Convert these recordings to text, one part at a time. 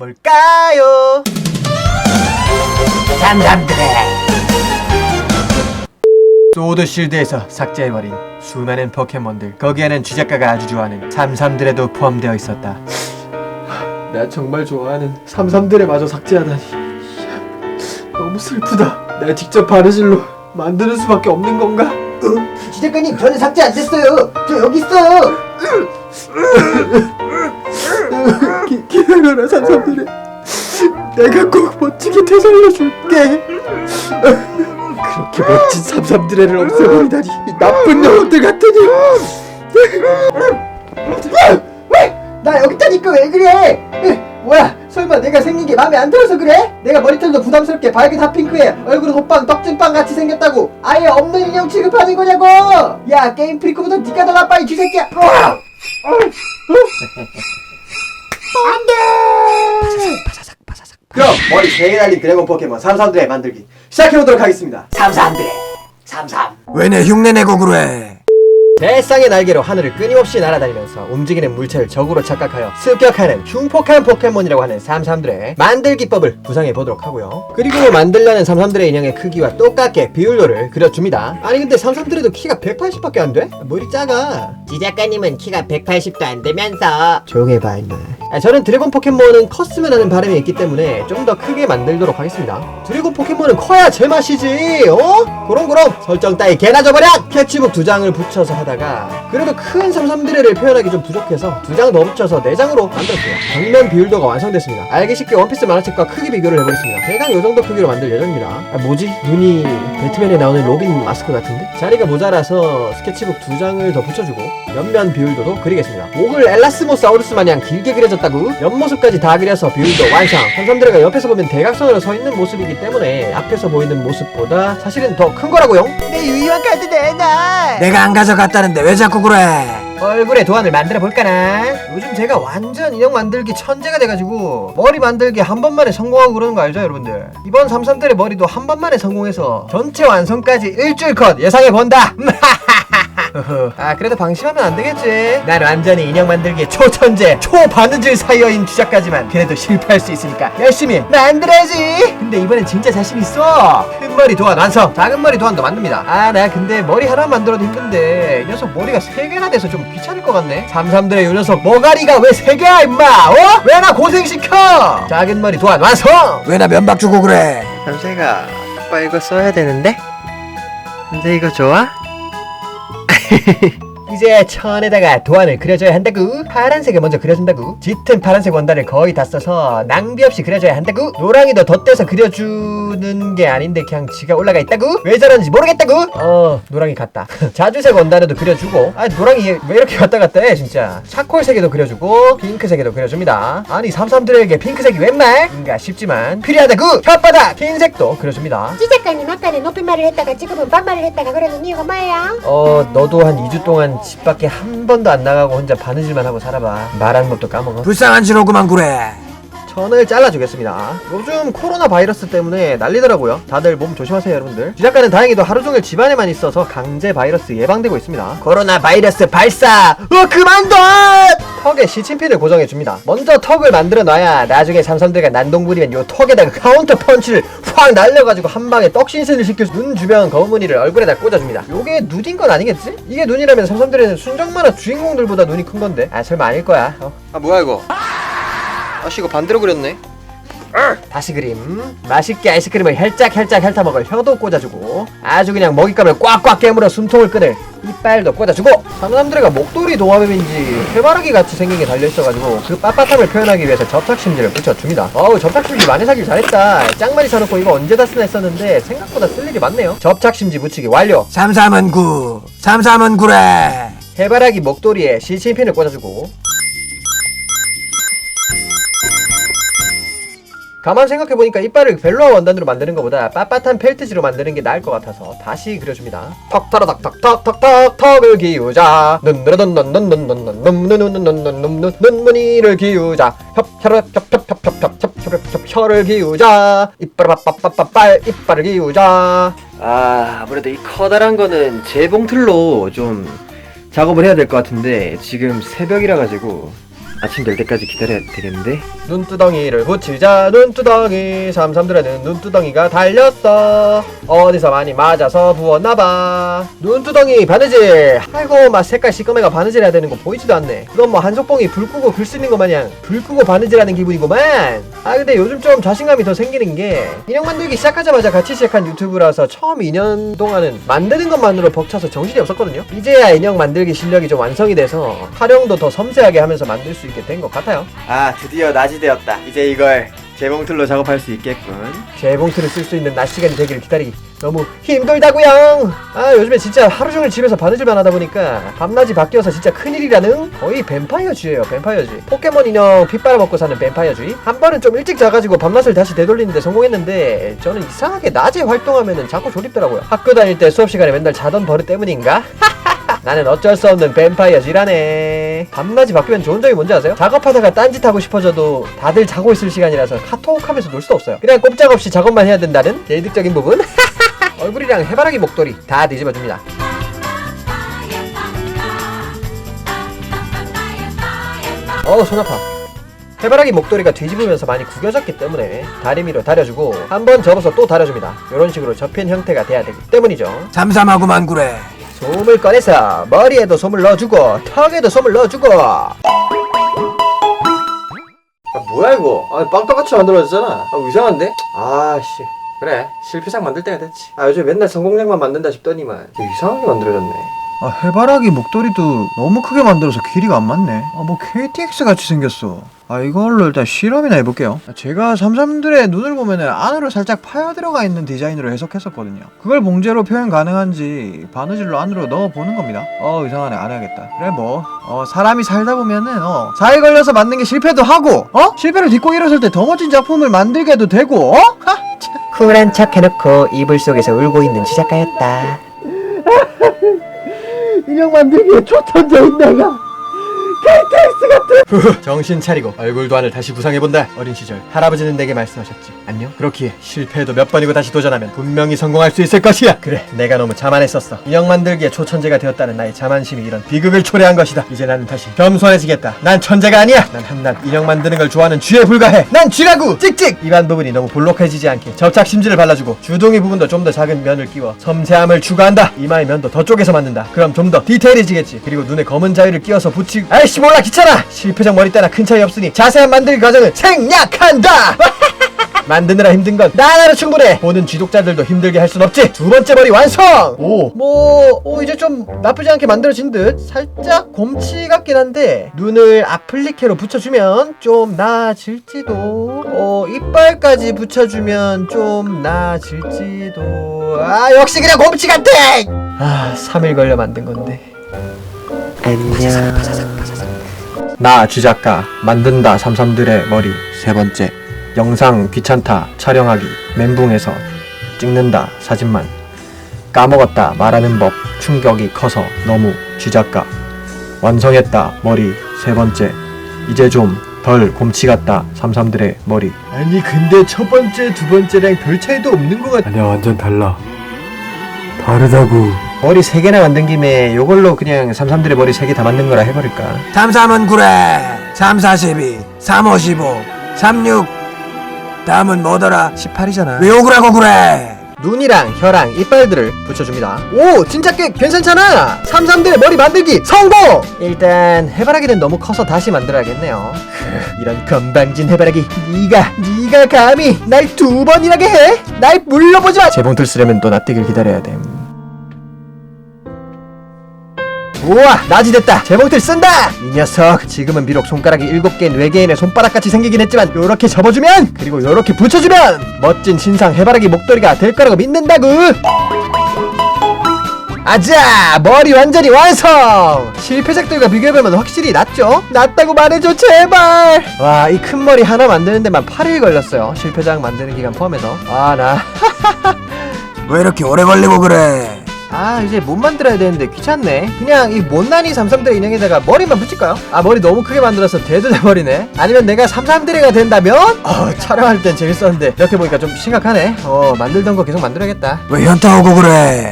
뭘까요? 삼삼드레. 소드실드에서 삭제해버린 수많은 포켓몬들, 거기에는 주작가가 아주 좋아하는 삼삼드레도 포함되어 있었다. 내가 정말 좋아하는 삼삼드레 마저 삭제하다니 너무 슬프다. 내가 직접 바느질로 만드는 수밖에 없는 건가? 주작가님, 저는 삭제 안 됐어요. 저 여기 있어요. 기다려라 삼삼드레, 내가 꼭 멋지게 되살려줄게. 그렇게 멋진 삼삼드레를 없애버리다니, 이 나쁜 녀석들 같으니. 나 여기 있다니까 왜 그래? 뭐야, 설마 내가 생긴 게 마음에 안 들어서 그래? 내가 머리털도 부담스럽게 밝은 핫핑크에 얼굴은 호빵 떡진빵 같이 생겼다고 아예 없는 인형 취급하는 거냐고. 야, 게임 프리크보다 니가 더 나빠 이 쥐새끼야. 그럼 머리 3개 달린 드래곤 포켓몬 삼삼드레 만들기 시작해보도록 하겠습니다. 삼삼드레 삼삼. 왜 내 흉내내고 그래? 대쌍의 날개로 하늘을 끊임없이 날아다니면서 움직이는 물체를 적으로 착각하여 습격하는 흉폭한 포켓몬이라고 하는 삼삼드레 만들기법을 구상해보도록 하고요. 그리고 만들려는 삼삼드레 인형의 크기와 똑같게 비율로를 그려줍니다. 아니 근데 삼삼드레도 키가 180밖에 안 돼? 머리 작아. 주작가님은 키가 180도 안 되면서. 조용히 해봐 임마. 저는 드래곤 포켓몬은 컸으면 하는 바람이 있기 때문에 좀 더 크게 만들도록 하겠습니다. 드래곤 포켓몬은 커야 제맛이지. 그럼 설정 따위 개나 줘버려. 캐치북 2장을 붙여서 하다가 그래도 큰 삼삼드레를 표현하기 좀 부족해서 2장 더 붙여서 4장으로 만들었어요. 벽면 비율도가 완성됐습니다. 알기 쉽게 원피스 만화책과 크기 비교를 해보겠습니다. 대강 요정도 크기로 만들 예정입니다. 뭐지? 눈이 배트맨에 나오는 로빈 마스크 같은데? 자리가 모자라서 스케치북 2장을 더 붙여주고 옆면 비율도도 그리겠습니다. 목을 엘라스모사우루스 마냥 길게 그려졌다고 옆모습까지 다 그려서 비율도 완성. 삼삼드레가 옆에서 보면 대각선으로 서 있는 모습이기 때문에 앞에서 보이는 모습보다 사실은 더 큰 거라고요. 내 유희왕 카드 내놔. 내가 안 가져갔다는데 왜 자꾸 그래? 얼굴에 도안을 만들어 볼까나? 요즘 제가 완전 인형 만들기 천재가 돼가지고 머리 만들기 한 번만에 성공하고 그러는 거 알죠 여러분들? 이번 삼삼드레 머리도 한 번만에 성공해서 전체 완성까지 일주일 컷 예상해본다. 아 그래도 방심하면 안 되겠지. 난 완전히 인형 만들기에 초천재 초바느질 사이어인 주작가지만 그래도 실패할 수 있으니까 열심히 만들어야지. 근데 이번엔 진짜 자신 있어. 큰 머리 도안 완성, 작은 머리 도안도 만듭니다. 아 나 근데 머리 하나만 만들어도 힘든데 이 녀석 머리가 3개나 돼서 좀 귀찮을 것 같네. 삼삼드레 요 녀석 머가리가 왜 3개야 임마. 왜 나 고생시켜. 작은 머리 도안 완성. 왜 나 면박 주고 그래? 삼세가 아빠 이거 써야 되는데? 근데 이거 좋아? 이제 천에다가 도안을 그려줘야 한다구. 파란색을 먼저 그려준다구. 짙은 파란색 원단을 거의 다 써서 낭비 없이 그려줘야 한다구. 노랑이도 덧대서 그려주는 게 아닌데 그냥 지가 올라가 있다구. 왜 저런지 모르겠다구. 노랑이 같다. 자주색 원단에도 그려주고. 아 노랑이 왜 이렇게 왔다 갔다 해 진짜. 차콜색에도 그려주고 핑크색에도 그려줍니다. 아니 삼삼드레에게 핑크색이 웬 말인가 싶지만 필요하다구. 혓바닥 흰색도 그려줍니다. 주작가님, 아까는 높임말을 했다가 지금은 반말을 했다가 그러는 이유가 뭐예요? 너도 한 2주 동안 집 밖에 한 번도 안 나가고 혼자 바느질만 하고 살아봐. 말하는 것도 까먹어. 불쌍한 신호구만 그래. 천을 잘라주겠습니다. 요즘 코로나 바이러스 때문에 난리더라고요. 다들 몸 조심하세요 여러분들. 주작가는 다행히도 하루종일 집안에만 있어서 강제 바이러스 예방되고 있습니다. 코로나 바이러스 발사! 그만둬! 턱에 시침핀을 고정해줍니다. 먼저 턱을 만들어 놔야 나중에 삼삼드레가 난동 부리면 요 턱에다가 카운터 펀치를 확 날려가지고 한 방에 떡신신을 시켜서 눈 주변 검은 무늬를 얼굴에다 꽂아줍니다. 요게 눈인 건 아니겠지? 이게 눈이라면 삼삼드레는 순정만화 주인공들보다 눈이 큰 건데. 설마 아닐 거야. 뭐야 이거? 아씨 이거 반대로 그렸네. 다시 그림. 맛있게 아이스크림을 혈짝 핥아 먹을 혀도 꽂아주고 아주 그냥 먹잇감을 꽉꽉 깨물어 숨통을 끊을 이빨도 꽂아주고. 삼삼드레가 목도리 도마뱀인지 해바라기 같이 생긴 게 달려있어가지고 그 빳빳함을 표현하기 위해서 접착심지를 붙여줍니다. 접착심지 많이 사길 잘했다. 짱 많이 사놓고 이거 언제 다 쓰나 했었는데 생각보다 쓸 일이 많네요. 접착심지 붙이기 완료. 삼삼은 구, 삼삼은 구래. 해바라기 목도리에 시침핀을 꽂아주고. 가만 생각해보니까 이빨을 벨로아 원단으로 만드는 것보다 빳빳한 펠트지로 만드는 게 나을 것 같아서 다시 그려줍니다. 턱 턱을 기우자. 눈무늬를 기우자. 혀를 기우자. 이빨을 기우자. 아무래도 이 커다란 거는 재봉틀로 좀 작업을 해야 될 것 같은데 지금 새벽이라 가지고 아침 될 때까지 기다려야 되겠는데? 눈두덩이를 붙이자. 눈두덩이. 삼삼들에는 눈두덩이가 달렸어. 어디서 많이 맞아서 부었나봐. 눈두덩이 바느질. 아이고 막 색깔 시꺼매가 바느질해야 되는 거 보이지도 않네. 그건 뭐 한석봉이 불 끄고 글 쓰는 거 마냥 불 끄고 바느질하는 기분이구만. 아 근데 요즘 좀 자신감이 더 생기는 게 인형 만들기 시작하자마자 같이 시작한 유튜브라서 처음 2년 동안은 만드는 것만으로 벅차서 정신이 없었거든요. 이제야 인형 만들기 실력이 좀 완성이 돼서 활용도 더 섬세하게 하면서 만들 수 있게 된 것 같아요. 아, 드디어 낮이 되었다. 이제 이걸 재봉틀로 작업할 수 있겠군. 재봉틀을 쓸 수 있는 낮 시간이 되기를 기다리기 너무 힘들다구요. 아 요즘에 진짜 하루 종일 집에서 바느질만 하다 보니까 밤낮이 바뀌어서 진짜 큰일이라는. 거의 뱀파이어주의예요. 뱀파이어주의. 포켓몬 인형 피 빨아먹고 사는 뱀파이어주의. 한 번은 좀 일찍 자가지고 밤낮을 다시 되돌리는데 성공했는데 저는 이상하게 낮에 활동하면은 자꾸 졸립더라고요. 학교 다닐 때 수업 시간에 맨날 자던 버릇 때문인가? 나는 어쩔 수 없는 뱀파이어지라네. 밤낮이 바뀌면 좋은 점이 뭔지 아세요? 작업하다가 딴짓하고 싶어져도 다들 자고 있을 시간이라서 카톡하면서 놀 수도 없어요. 그냥 꼼짝없이 작업만 해야 된다는 제 이득적인 부분. 얼굴이랑 해바라기 목도리 다 뒤집어줍니다. 손 아파. 해바라기 목도리가 뒤집으면서 많이 구겨졌기 때문에 다리미로 다려주고 한번 접어서 또 다려줍니다. 이런 식으로 접힌 형태가 돼야 되기 때문이죠. 삼삼하구만 그래. 솜을 꺼내서 머리에도 솜을 넣어주고 턱에도 솜을 넣어주고. 뭐야 이거? 빵떡같이 만들어졌잖아. 이상한데? 아씨 그래 실패작 만들 때가 됐지. 요즘 맨날 성공작만 만든다 싶더니만 이상하게 만들어졌네. 해바라기 목도리도 너무 크게 만들어서 길이가 안 맞네. 뭐 KTX 같이 생겼어. 이걸로 일단 실험이나 해볼게요. 제가 삼삼들의 눈을 보면은 안으로 살짝 파여 들어가 있는 디자인으로 해석했었거든요. 그걸 봉제로 표현 가능한지 바느질로 안으로 넣어보는 겁니다. 이상하네. 안 해야겠다. 그래 뭐 사람이 살다 보면은 사에 걸려서 만든 게 실패도 하고 실패를 딛고 일어설 때 더 멋진 작품을 만들게도 되고 쿨한 척 해놓고 이불 속에서 울고 있는 지작가였다. 인형 만들기에 초천재인 내가 KTX 같은. 정신 차리고 얼굴도 안을 다시 구상해본다. 어린 시절 할아버지는 내게 말씀하셨지. 안녕? 그렇기에 실패해도 몇 번이고 다시 도전하면 분명히 성공할 수 있을 것이야. 그래 내가 너무 자만했었어. 인형 만들기에 초천재가 되었다는 나의 자만심이 이런 비극을 초래한 것이다. 이제 나는 다시 겸손해지겠다. 난 천재가 아니야. 난 한낱 인형 만드는 걸 좋아하는 쥐에 불과해. 난 쥐라고. 찍찍. 입안 부분이 너무 볼록해지지 않게 접착 심지를 발라주고 주둥이 부분도 좀 더 작은 면을 끼워 섬세함을 추가한다. 이마의 면도 더 쪼개서 만든다. 그럼 좀 더 디테일해지겠지. 그리고 눈에 검은 자위를 끼워서 붙이고 아이씨 몰라 귀찮아. 실패작 머리 따나 큰 차이 없으니 자세한 만들기 과정을 생략한다. 만드느라 힘든 건 나 하나로 충분해. 보는 지독자들도 힘들게 할 순 없지. 두 번째 머리 완성. 이제 좀 나쁘지 않게 만들어진 듯. 살짝 곰치 같긴 한데 눈을 아플리케로 붙여주면 좀 나아질지도. 이빨까지 붙여주면 좀 나아질지도. 역시 그냥 곰치 같아. 3일 걸려 만든 건데. 안녕. 나 쥐작가 만든다 삼삼들의 머리. 세 번째 영상 귀찮다 촬영하기. 멘붕해서 찍는다 사진만. 까먹었다 말하는 법. 충격이 커서 너무 쥐작가. 완성했다 머리. 세 번째 이제 좀 덜 곰치 같다 삼삼들의 머리. 아니 근데 첫 번째 두 번째랑 별 차이도 없는 것 같아. 아니야, 완전 달라. 다르다고. 머리 3개나 만든 김에 요걸로 그냥 삼삼들의 머리 3개 다 만든 거라 해버릴까. 삼삼은 그래. 342 355 36. 다음은 뭐더라? 18이잖아. 왜 억울하고 그래? 눈이랑 혀랑 이빨들을 붙여줍니다. 오 진짜 꽤 괜찮잖아. 삼삼들의 머리 만들기 성공. 일단 해바라기는 너무 커서 다시 만들어야겠네요. 이런 건방진 해바라기. 네가 감히 날 2번이라게 해? 날 물러보지마. 재봉틀 쓰려면 또 낯뜨길 기다려야 돼. 우와 낮이 됐다. 재봉틀 쓴다. 이 녀석 지금은 비록 손가락이 7개인 외계인의 손바닥같이 생기긴 했지만 요렇게 접어주면 그리고 요렇게 붙여주면 멋진 신상 해바라기 목도리가 될 거라고 믿는다구. 아자 머리 완전히 완성. 실패작들과 비교해보면 확실히 낫죠? 낫다고 말해줘 제발. 와 이 큰 머리 하나 만드는 데만 8일 걸렸어요. 실패작 만드는 기간 포함해서. 왜 이렇게 오래 걸리고 그래? 이제 못 만들어야 되는데 귀찮네. 그냥 이 못난이 삼삼들의 인형에다가 머리만 붙일까요? 머리 너무 크게 만들어서 대두대머리네. 아니면 내가 삼삼들이가 된다면? 촬영할 땐 재밌었는데 이렇게 보니까 좀 심각하네. 만들던 거 계속 만들어야겠다. 왜 현타 오고 그래?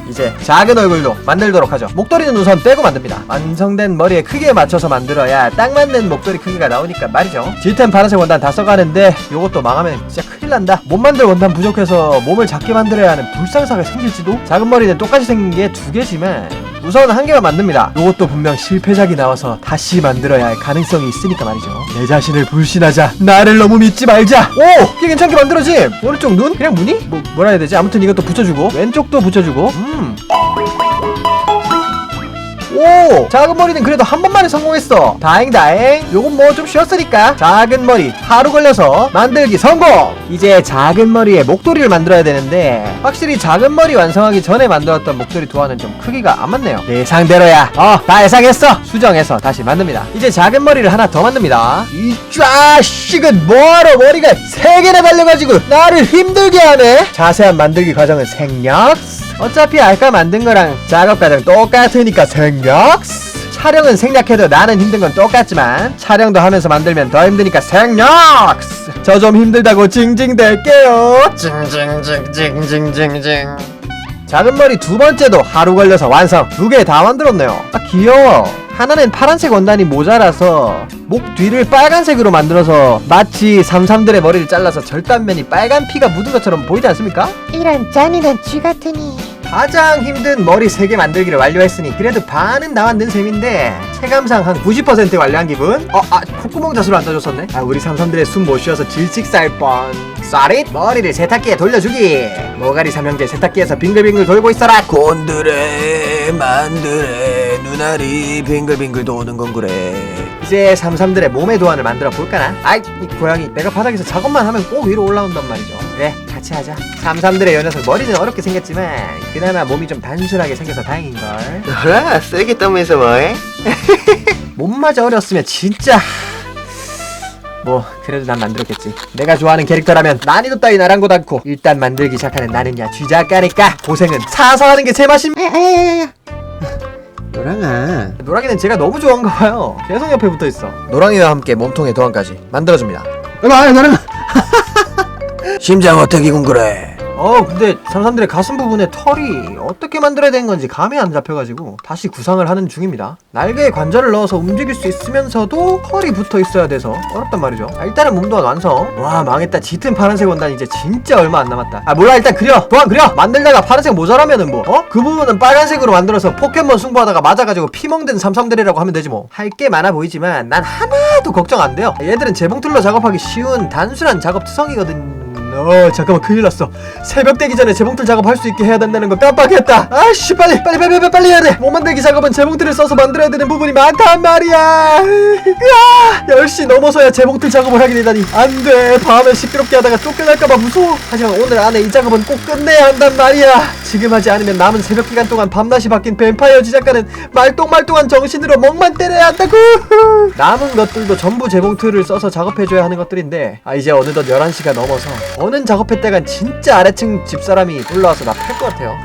이제 작은 얼굴도 만들도록 하죠. 목도리는 우선 떼고 만듭니다. 완성된 머리에 크기에 맞춰서 만들어야 딱 맞는 목도리 크기가 나오니까 말이죠. 짙은 파란색 원단 다 써가는데 요것도 망하면 진짜 큰일 난다. 몸 만들 원단 부족해서 몸을 작게 만들어야 하는 불상사가 생길지도. 작은 머리는 똑같이 생긴 게 두 개지만 우선 한 개만 만듭니다. 요것도 분명 실패작이 나와서 다시 만들어야 할 가능성이 있으니까 말이죠. 내 자신을 불신하자. 나를 너무 믿지 말자. 오! 이게 괜찮게 만들어지. 오른쪽 눈? 그냥 무늬? 뭐라 해야 되지? 아무튼 이것도 붙여주고 왼쪽도 붙여주고. 오! 작은 머리는 그래도 한 번만에 성공했어. 다행. 요건 뭐 좀 쉬웠으니까. 작은 머리 하루 걸려서 만들기 성공! 이제 작은 머리에 목도리를 만들어야 되는데 확실히 작은 머리 완성하기 전에 만들었던 목도리 도안은 좀 크기가 안 맞네요. 내 예상대로야. 다 예상했어. 수정해서 다시 만듭니다. 이제 작은 머리를 하나 더 만듭니다. 이 자식은 뭐하러 머리가 3개나 달려가지고 나를 힘들게 하네. 자세한 만들기 과정은 생략. 어차피 아까 만든 거랑 작업 과정 똑같으니까 생략. 촬영은 생략해도 나는 힘든 건 똑같지만 촬영도 하면서 만들면 더 힘드니까 생략. 저 좀 힘들다고 징징댈게요. 징징징징징징징. 작은 머리 두 번째도 하루 걸려서 완성. 2개 다 만들었네요. 귀여워. 하나는 파란색 원단이 모자라서 목 뒤를 빨간색으로 만들어서 마치 삼삼들의 머리를 잘라서 절단면이 빨간 피가 묻은 것처럼 보이지 않습니까? 이런 잔인한 쥐 같으니. 가장 힘든 머리 3개 만들기를 완료했으니 그래도 반은 나왔는 셈인데 체감상 한 90% 완료한 기분? 콧구멍 자수를 안 떠줬었네. 우리 삼삼들의 숨 못 쉬어서 질식 쌀 뻔. 쏘리? 머리를 세탁기에 돌려주기. 모가리 삼형제 세탁기에서 빙글빙글 돌고 있어라. 곤드레 만드레 눈알이 빙글빙글 도는 건 그래. 이제 삼삼들의 몸의 도안을 만들어 볼까나? 이 고양이 내가 바닥에서 작업만 하면 꼭 위로 올라온단 말이죠. 그래, 같이 하자. 삼삼들의 요 녀석 머리는 어렵게 생겼지만 그나마 몸이 좀 단순하게 생겨서 다행인걸. 너라 쓰레기 떠면서 뭐해? 몸마저 어렸으면 진짜 뭐 그래도 난 만들었겠지. 내가 좋아하는 캐릭터라면 난이도 따위 나랑곳 않고 일단 만들기 시작하는 나는야 쥐작가니까 고생은 사서 하는 게 제맛임. 노랑아, 노랑이는 제가 너무 좋아한가 봐요. 계속 옆에 붙어있어. 노랑이와 함께 몸통의 도안까지 만들어줍니다. 나랑 심장 어떻게군 그래. 근데 삼삼들의 가슴 부분에 털이 어떻게 만들어야 되는 건지 감이 안 잡혀가지고 다시 구상을 하는 중입니다. 날개에 관절을 넣어서 움직일 수 있으면서도 털이 붙어 있어야 돼서 어렵단 말이죠. 일단은 몸도안 완성. 와, 망했다. 짙은 파란색 원단 이제 진짜 얼마 안 남았다. 몰라, 일단 그려. 도안 그려. 만들다가 파란색 모자라면은 뭐 그 부분은 빨간색으로 만들어서 포켓몬 승부하다가 맞아가지고 피멍든 삼삼들이라고 하면 되지 뭐. 할 게 많아 보이지만 난 하나도 걱정 안 돼요. 얘들은 재봉틀로 작업하기 쉬운 단순한 작업 투성이거든. 잠깐만, 큰일 났어. 새벽 되기 전에 재봉틀 작업할 수 있게 해야 된다는 거 깜빡했다. 아씨, 빨리 해야 돼. 몸 만들기 작업은 재봉틀을 써서 만들어야 되는 부분이 많단 말이야. 10시 넘어서야 재봉틀 작업을 하게 되다니. 안돼. 밤에 시끄럽게 하다가 쫓겨날까봐 무서워. 하지만 오늘 안에 이 작업은 꼭 끝내야 한단 말이야. 지금 하지 않으면 남은 새벽 기간 동안 밤낮이 바뀐 뱀파이어 지작가는 말똥말똥한 정신으로 멍만 때려야 한다고. 남은 것들도 전부 재봉틀을 써서 작업해줘야 하는 것들인데 이제 어느덧 11시가 넘어서 어느 작업했다간 진짜 아래층 집사람이 올라와서 나 팔 것 같아요.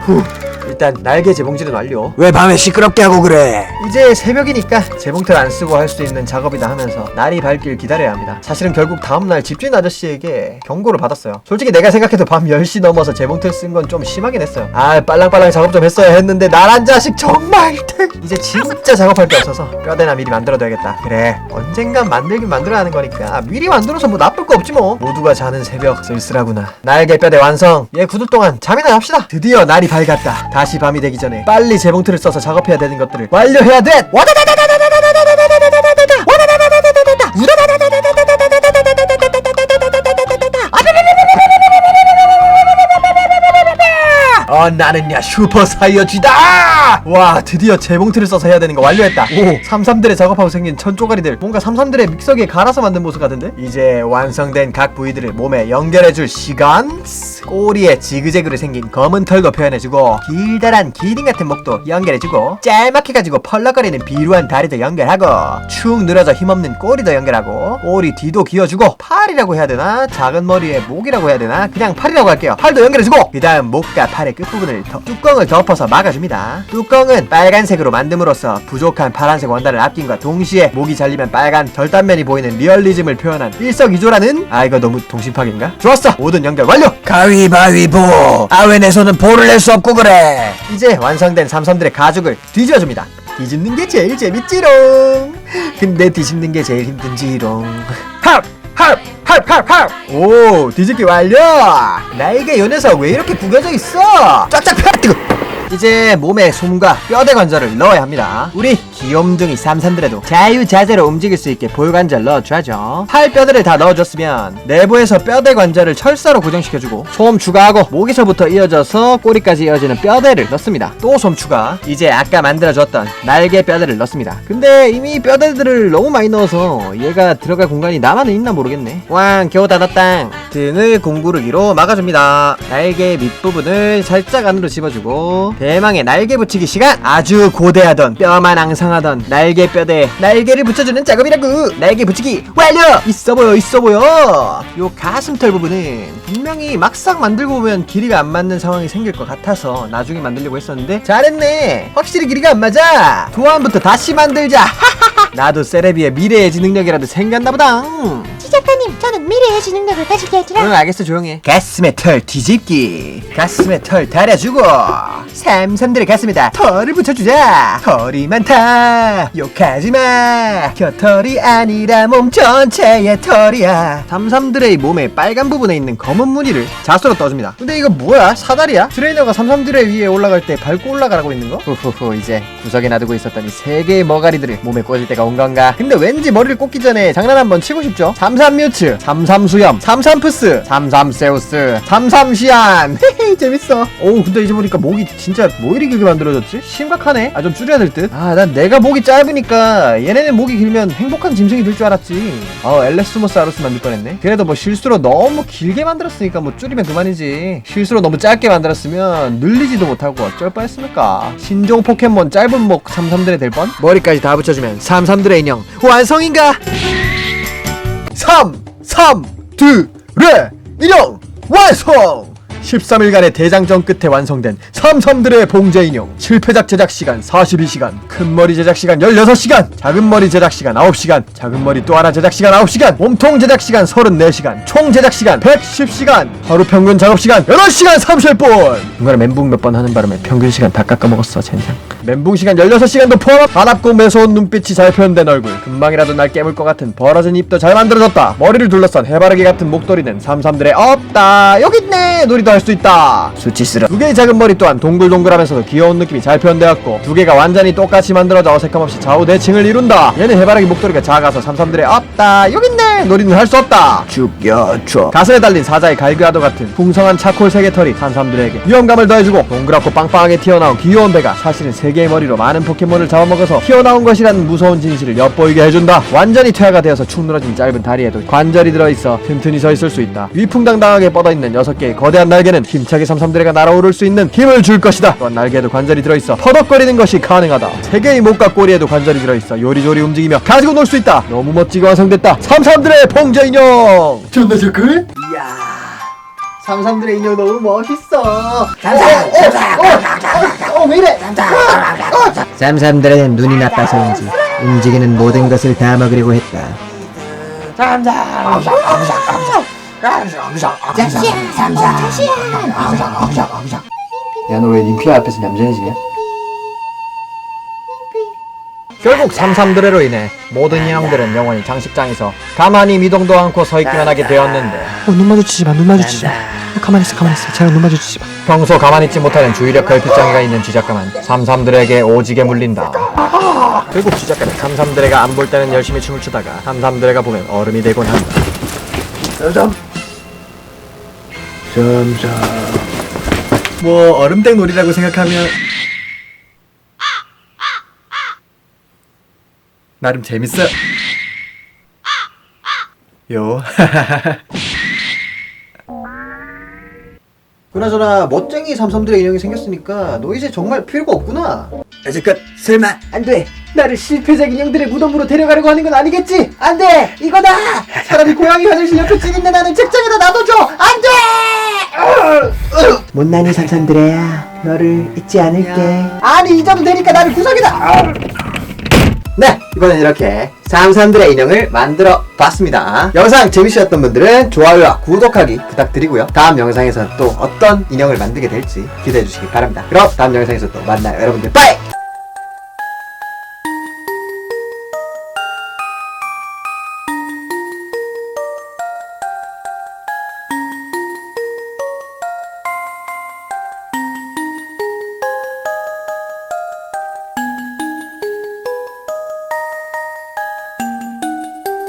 일단 날개 재봉질은 완료. 왜 밤에 시끄럽게 하고 그래. 이제 새벽이니까 재봉틀 안 쓰고 할 수 있는 작업이다 하면서 날이 밝길 기다려야 합니다. 사실은 결국 다음날 집주인 아저씨에게 경고를 받았어요. 솔직히 내가 생각해도 밤 10시 넘어서 재봉틀 쓴 건 좀 심하긴 했어요. 빨랑빨랑 작업 좀 했어야 했는데 나란 자식 정말. 이제 진짜 작업할 게 없어서 뼈대나 미리 만들어둬야겠다. 그래, 언젠간 만들긴 만들어야 하는 거니까 미리 만들어서 뭐 나쁠 거 없지 뭐. 모두가 자는 새벽 쓸쓸하구나. 날개 뼈대 완성. 얘 굳을 동안 잠이나 합시다. 드디어 날이 밝았다. 다시 밤이 되기 전에 빨리 재봉틀을 써서 작업해야 되는 것들을 완료해야 돼. 나는야 슈퍼 사이어쥐다. 와, 드디어 재봉틀을 써서 해야 되는 거 완료했다. 오, 삼삼들의 작업하고 생긴 천 쪼가리들 뭔가 삼삼들의 믹서기에 갈아서 만든 모습 같은데. 이제 완성된 각 부위들을 몸에 연결해줄 시간. 꼬리에 지그재그로 생긴 검은 털도 표현해주고 길다란 기린 같은 목도 연결해주고 짤막해가지고 펄럭거리는 비루한 다리도 연결하고 축 늘어져 힘없는 꼬리도 연결하고 꼬리 뒤도 기어주고 팔이라고 해야 되나 작은 머리에 목이라고 해야 되나 그냥 팔이라고 할게요. 팔도 연결해주고 그 다음 목과 팔의 끝부분 밑부분을 뚜껑을 덮어서 막아줍니다. 뚜껑은 빨간색으로 만듦으로써 부족한 파란색 원단을 아낌과 동시에 목이 잘리면 빨간 절단면이 보이는 리얼리즘을 표현한 일석이조라는 이거 너무 동심파괴인가? 좋았어! 모든 연결 완료! 가위바위보. 왜 내 손은 볼을 낼 수 없고 그래. 이제 완성된 삼삼들의 가죽을 뒤집어줍니다. 뒤집는 게 제일 재밌지롱. 근데 뒤집는 게 제일 힘든지롱. 오, 뒤집기 완료. 나에게 요 녀석 왜 이렇게 구겨져 있어? 쫙쫙 펴. 뜨거. 이제 몸에 솜과 뼈대 관절을 넣어야 합니다. 우리 귀염둥이 삼삼들에도 자유자재로 움직일 수 있게 볼 관절 넣어줘야죠. 팔 뼈대를 다 넣어줬으면 내부에서 뼈대 관절을 철사로 고정시켜주고 솜 추가하고 목에서부터 이어져서 꼬리까지 이어지는 뼈대를 넣습니다. 또 솜 추가. 이제 아까 만들어줬던 날개 뼈대를 넣습니다. 근데 이미 뼈대들을 너무 많이 넣어서 얘가 들어갈 공간이 나만은 있나 모르겠네. 왕 겨우 닫았당. 등을 공구르기로 막아줍니다. 날개 밑부분을 살짝 안으로 집어주고 대망의 날개 붙이기 시간. 아주 고대하던 뼈만 앙상하던 날개 뼈대에 날개를 붙여주는 작업이라고. 날개 붙이기 완료. 있어 보여. 요 가슴털 부분은 분명히 막상 만들고 보면 길이가 안 맞는 상황이 생길 것 같아서 나중에 만들려고 했었는데 잘했네. 확실히 길이가 안 맞아. 도안부터 다시 만들자. 나도 세레비의 미래의지 능력이라도 생겼나 보다. 지작가님, 저는 미래의 지능력을 가질 게 아니라 응, 알겠어, 조용해. 가슴에 털 뒤집기. 가슴에 털 달아주고 삼삼들의 가슴에다 털을 붙여주자. 털이 많다 욕하지마. 겨털이 아니라 몸 전체의 털이야. 삼삼들의 몸의 빨간 부분에 있는 검은 무늬를 자수로 떠줍니다. 근데 이거 뭐야? 사다리야? 트레이너가 삼삼들의 위에 올라갈 때 밟고 올라가라고 있는 거? 후후후. 이제 구석에 놔두고 있었던 이 3개의 머가리들을 몸에 꽂을 때가 온 건가? 근데 왠지 머리를 꽂기 전에 장난 한번 치고 싶죠? 삼삼뮤츠, 삼삼수염, 삼삼푸스, 삼삼세우스, 삼삼시안. 헤헤, 재밌어. 오, 근데 이제 보니까 목이 진짜 뭐 이리 길게 만들어졌지? 심각하네. 좀 줄여야 될 듯. 난 내가 목이 짧으니까 얘네는 목이 길면 행복한 짐승이 될 줄 알았지. 엘레스모사우루스 만들 뻔했네. 그래도 뭐 실수로 너무 길게 만들었으니까 뭐 줄이면 그만이지. 실수로 너무 짧게 만들었으면 늘리지도 못하고 어쩔 뻔했습니까? 신종 포켓몬 짧은 목 삼삼들의 될 뻔? 머리까지 다 붙여주면 삼삼들의 인형 완성인가? 삼삼들의 인형 완성! 13일간의 대장정 끝에 완성된 삼삼들의 봉제 인형. 실패작 제작 시간 42시간, 큰 머리 제작 시간 16시간, 작은 머리 제작 시간 9시간, 작은 머리 또 하나 제작 시간 9시간, 몸통 제작 시간 34시간, 총 제작 시간 110시간, 하루 평균 작업 시간 8시간 30분. 중간에 멘붕 몇 번 하는 바람에 평균 시간 다 깎아먹었어, 젠장. 멘붕 시간 16시간도 포함. 반갑고 매서운 눈빛이 잘 표현된 얼굴, 금방이라도 날 깨물 것 같은 벌어진 입도 잘 만들어졌다. 머리를 둘러싼 해바라기 같은 목도리는 삼삼들의 없다. 여기 있네. 놀이도 할 수 있다. 수치스러. 2개의 작은 머리 또한 동글동글하면서도 귀여운 느낌이 잘 표현되었고 2개가 완전히 똑같이 만들어져 어색함 없이 좌우 대칭을 이룬다. 얘는 해바라기 목도리가 작아서 삼삼들의 없다. 여기 있네. 놀이는 할 수 없다. 죽여줘. 가슴에 달린 사자의 갈그아도 같은 풍성한 차콜 3개 털이 삼삼들에게 위험감을 더해주고 동그랗고 빵빵하게 튀어나온 귀여운 배가 사실은 3개의 머리로 많은 포켓몬을 잡아먹어서 튀어나온 것이라는 무서운 진실을 엿보이게 해준다. 완전히 퇴화가 되어서 축 늘어진 짧은 다리에도 관절이 들어있어 튼튼히 서 있을 수 있다. 위풍당당하게 뻗어있는 6개의 거대한 날개는 힘차게 삼삼들에가 날아오를 수 있는 힘을 줄 것이다. 또한 날개에도 관절이 들어있어 퍼덕거리는 것이 가능하다. 3개의 목과 꼬리에도 관절이 들어있어 요리조리 움직이며 가지고 놀 수 있다. 너무 멋지게 완성됐다. 삼삼들의 봉제 인형. 존나 좋걸? 이야, 삼삼들의 인형 너무 멋있어. 왜 이래? 삼삼들은 눈이 나빠서인지 움직이는 모든 것을 다 먹으려고 했다. 야, 너 왜 님피아 앞에서 얌전해지냐? 결국 삼삼들애로 인해 모든 인형들은 영원히 장식장에서 가만히 미동도 않고 서 있기만 하게 되었는데 눈 마주치지 마. 가만히 있어. 제가 눈 마주치지 마. 평소 가만히 있지 못하는 주의력 결핍장애가 있는 쥐작가만 삼삼들에게 오지게 물린다. 결국 쥐작가는 삼삼들애가 안 볼 때는 열심히 춤을 추다가 삼삼들애가 보면 얼음이 되곤 한다. 뭐 얼음땡 놀이라고 생각하면 나름 재밌어. 요. 그나저나 멋쟁이 삼삼들의 인형이 생겼으니까 너 이제 정말 필요가 없구나. 여지껏 설마 안돼. 나를 실패작 인형들의 무덤으로 데려가려고 하는 건 아니겠지? 안돼. 이거다. 사람이 고양이 화장실 옆에 찌는데 나는 책장에다 놔둬줘. 안돼. 못난이 삼삼들애야. 너를 잊지 않을게. 아니 잊어도 되니까 나를 구석이다. 네, 이번엔 이렇게 삼삼들의 인형을 만들어 봤습니다. 영상 재밌으셨던 분들은 좋아요와 구독하기 부탁드리고요. 다음 영상에서 또 어떤 인형을 만들게 될지 기대해 주시기 바랍니다. 그럼 다음 영상에서 또 만나요. 여러분들 빠이!